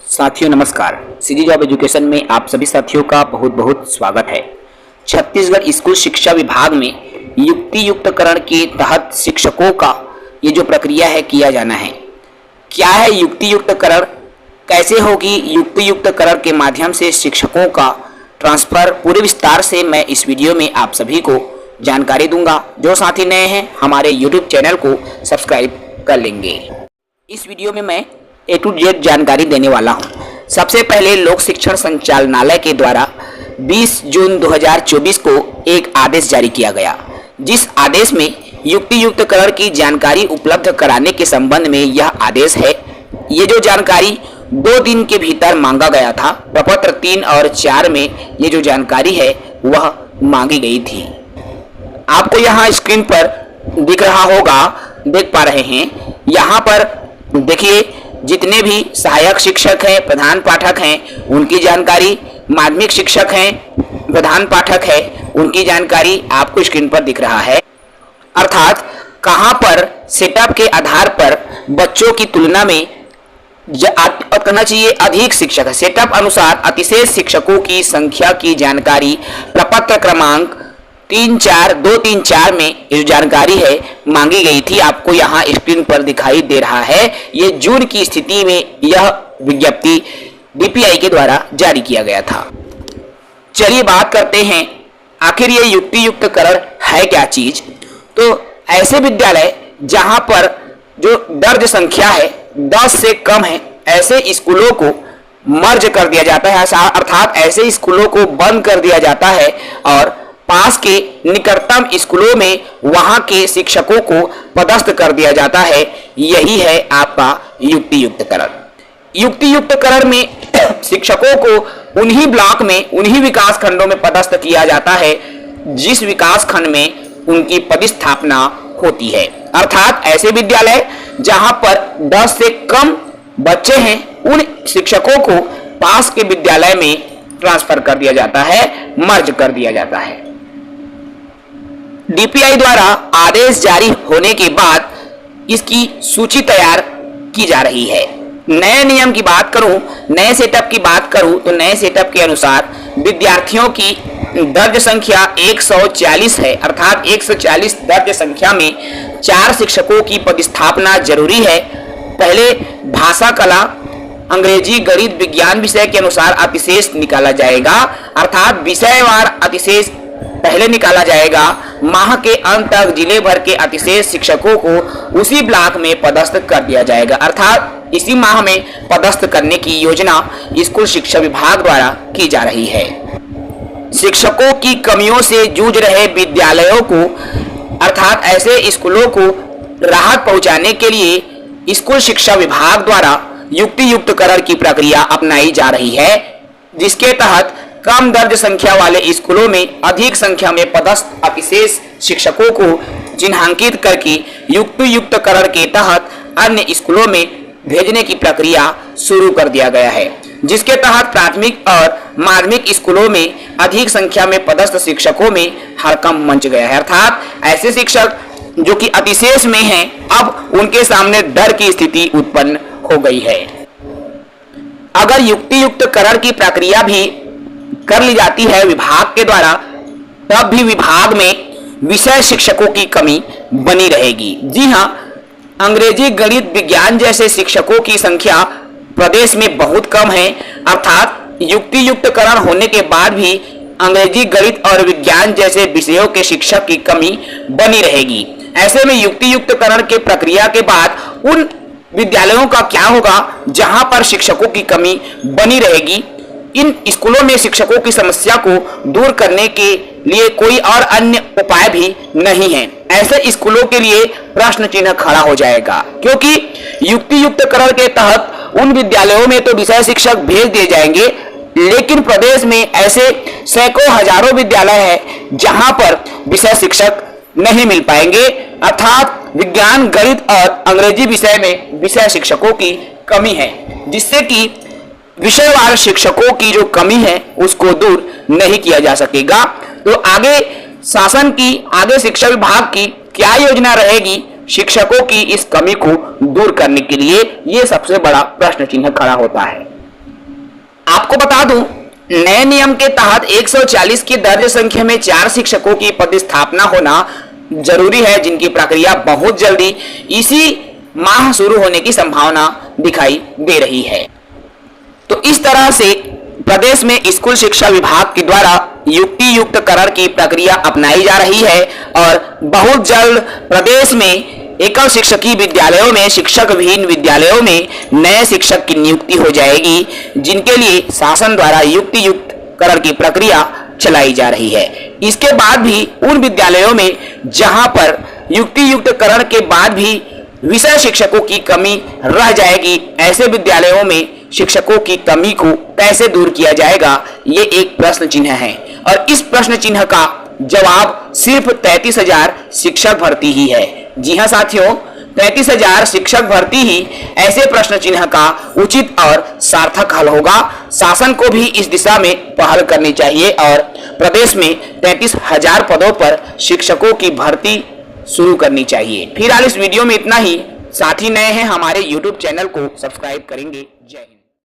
साथियों नमस्कार। सीधी job education में आप सभी साथियों का बहुत बहुत स्वागत है। छत्तीसगढ़ स्कूल शिक्षा विभाग में युक्ति युक्तकरण के तहत शिक्षकों का ये जो प्रक्रिया है किया जाना है। क्या है युक्ति युक्तकरण, कैसे होगी युक्ति युक्तकरण के माध्यम से शिक्षकों का ट्रांसफर, पूरे विस्तार से मैं इस वीडियो में आप सभी को जानकारी दूंगा। जो साथी नए हैं हमारे YouTube चैनल को सब्सक्राइब कर लेंगे। इस वीडियो में मैं A to Z जानकारी देने वाला हूं। सबसे पहले लोक शिक्षण संचालनालय के द्वारा 20 जून 2024 को एक आदेश जारी किया गया, जिस आदेश में युक्ति युक्तकरण की जानकारी उपलब्ध कराने के संबंध में यह आदेश है। ये जो जानकारी 2 दिन के भीतर मांगा गया था, प्रपत्र 3 और 4 में ये जो जानकारी है वह मांगी गई थी। आपको यहाँ स्क्रीन पर दिख रहा होगा, देख पा रहे हैं। यहाँ पर देखिए जितने भी सहायक शिक्षक हैं, प्रधान पाठक हैं, उनकी जानकारी, माध्यमिक शिक्षक हैं, प्रधान पाठक है, उनकी जानकारी आपको स्क्रीन पर दिख रहा है। अर्थात कहां पर सेटअप के आधार पर बच्चों की तुलना में करना चाहिए अधिक शिक्षक है। सेटअप अनुसार अतिशेष शिक्षकों की संख्या की जानकारी प्रपत्र क्रमांक 234 में ये जानकारी है मांगी गई थी। आपको यहाँ स्क्रीन पर दिखाई दे रहा है। ये जून की स्थिति में यह विज्ञप्ति DPI के द्वारा जारी किया गया था। चलिए बात करते हैं आखिर ये युक्ति युक्तकरण है क्या चीज। तो ऐसे विद्यालय जहां पर जो दर्ज संख्या है 10 से कम है, ऐसे स्कूलों को मर्ज कर दिया जाता है, अर्थात ऐसे स्कूलों को बंद कर दिया जाता है और पास के निकटतम स्कूलों में वहां के शिक्षकों को पदस्थ कर दिया जाता है। यही है आपका युक्ति युक्तकरण। युक्ति युक्तकरण में शिक्षकों को उन्हीं ब्लॉक में, उन्हीं विकास खंडों में पदस्थ किया जाता है जिस विकास खंड में उनकी पदस्थापना होती है। अर्थात ऐसे विद्यालय जहां पर 10 से कम बच्चे हैं, उन शिक्षकों को पास के विद्यालय में ट्रांसफर कर दिया जाता है, मर्ज कर दिया जाता है। DPI द्वारा आदेश जारी होने के बाद इसकी सूची तैयार की जा रही है। नए नियम की बात करूं, नए सेटअप की बात करूं तो नए सेटअप के अनुसार विद्यार्थियों की दर्ज संख्या 140 है। अर्थात 140 दर्ज संख्या में 4 शिक्षकों की पदस्थापना जरूरी है। पहले भाषा कला, अंग्रेजी, गणित, विज्ञान विषय के अनुसार अतिशेष निकाला जाएगा। अर्थात विषयवार अतिशेष पहले निकाला जाएगा। माह के अंत तक जिले भर के अतिशेष शिक्षकों को उसी ब्लॉक में पदस्थ कर दिया जाएगा। अर्थात इसी माह में पदस्थ करने की योजना स्कूल शिक्षा विभाग द्वारा की जा रही है। शिक्षकों की कमियों से जूझ रहे विद्यालयों को, अर्थात ऐसे स्कूलों को राहत पहुंचाने के लिए स्कूल शिक्षा विभाग द्वारा युक्ति युक्तकरण की प्रक्रिया अपनाई जा रही है, जिसके तहत कम दर्ज संख्या वाले स्कूलों में अधिक संख्या में पदस्थ अतिशेष शिक्षकों को चिन्हांकित करके युक्ति युक्तकरण के तहत अन्य स्कूलों में भेजने की प्रक्रिया शुरू कर दिया गया है, जिसके तहत प्राथमिक और माध्यमिक स्कूलों में अधिक संख्या में पदस्थ शिक्षकों में हड़कंप मच गया है। अर्थात ऐसे शिक्षक जो कि अतिशेष में हैं, अब उनके सामने डर की स्थिति उत्पन्न हो गई है। अगर युक्ति युक्तकरण की प्रक्रिया भी कर ली जाती है विभाग के द्वारा, तब भी विभाग में विषय शिक्षकों की कमी बनी रहेगी। जी हां, अंग्रेजी, गणित, विज्ञान जैसे शिक्षकों की संख्या प्रदेश में बहुत कम है। अर्थात युक्ति युक्तकरण होने के बाद भी अंग्रेजी, गणित और विज्ञान जैसे विषयों के शिक्षक की कमी बनी रहेगी। ऐसे में युक्ति युक्तकरण के प्रक्रिया के बाद उन विद्यालयों का क्या होगा जहां पर शिक्षकों की कमी बनी रहेगी। इन स्कूलों में शिक्षकों की समस्या को दूर करने के लिए कोई और अन्य उपाय भी नहीं है। ऐसे स्कूलों के लिए प्रश्न चिन्ह खड़ा हो जाएगा, क्योंकि युक्ति युक्तकरण के तहत उन विद्यालयों में तो विषय शिक्षक भेज दिए जाएंगे, लेकिन प्रदेश में ऐसे सैकड़ों हजारों विद्यालय हैं जहां पर विषय शिक्षक नहीं मिल पाएंगे। अर्थात विज्ञान, गणित और अंग्रेजी विषय में विषय शिक्षकों की कमी है, जिससे कि विषयवार शिक्षकों की जो कमी है उसको दूर नहीं किया जा सकेगा। तो आगे शासन की, आगे शिक्षा विभाग की क्या योजना रहेगी शिक्षकों की इस कमी को दूर करने के लिए, ये सबसे बड़ा प्रश्न चिन्ह खड़ा होता है। आपको बता दूं, नए नियम के तहत 140 की दर्ज संख्या में 4 शिक्षकों की पदस्थापना होना जरूरी है, जिनकी प्रक्रिया बहुत जल्दी इसी माह शुरू होने की संभावना दिखाई दे रही है। तो इस तरह से प्रदेश में स्कूल शिक्षा विभाग के द्वारा युक्ति युक्तकरण की प्रक्रिया अपनाई जा रही है और बहुत जल्द प्रदेश में एकल शिक्षकीय विद्यालयों में, शिक्षक विहीन विद्यालयों में नए शिक्षक की नियुक्ति हो जाएगी, जिनके लिए शासन द्वारा युक्ति युक्तकरण की प्रक्रिया चलाई जा रही है। इसके बाद भी उन विद्यालयों में जहां पर युक्ति युक्तकरण के बाद भी विषय शिक्षकों की कमी रह जाएगी, ऐसे विद्यालयों में शिक्षकों की कमी को कैसे दूर किया जाएगा, ये एक प्रश्न चिन्ह है। और इस प्रश्न चिन्ह का जवाब सिर्फ 33,000 शिक्षक भर्ती ही है। जी हां साथियों, 33,000 शिक्षक भर्ती ही ऐसे प्रश्न चिन्ह का उचित और सार्थक हल होगा। शासन को भी इस दिशा में पहल करनी चाहिए और प्रदेश में 33,000 पदों पर शिक्षकों की भर्ती शुरू करनी चाहिए। फिलहाल इस वीडियो में इतना ही। साथ ही नए हैं हमारे YouTube चैनल को सब्सक्राइब करेंगे। जय हिंद।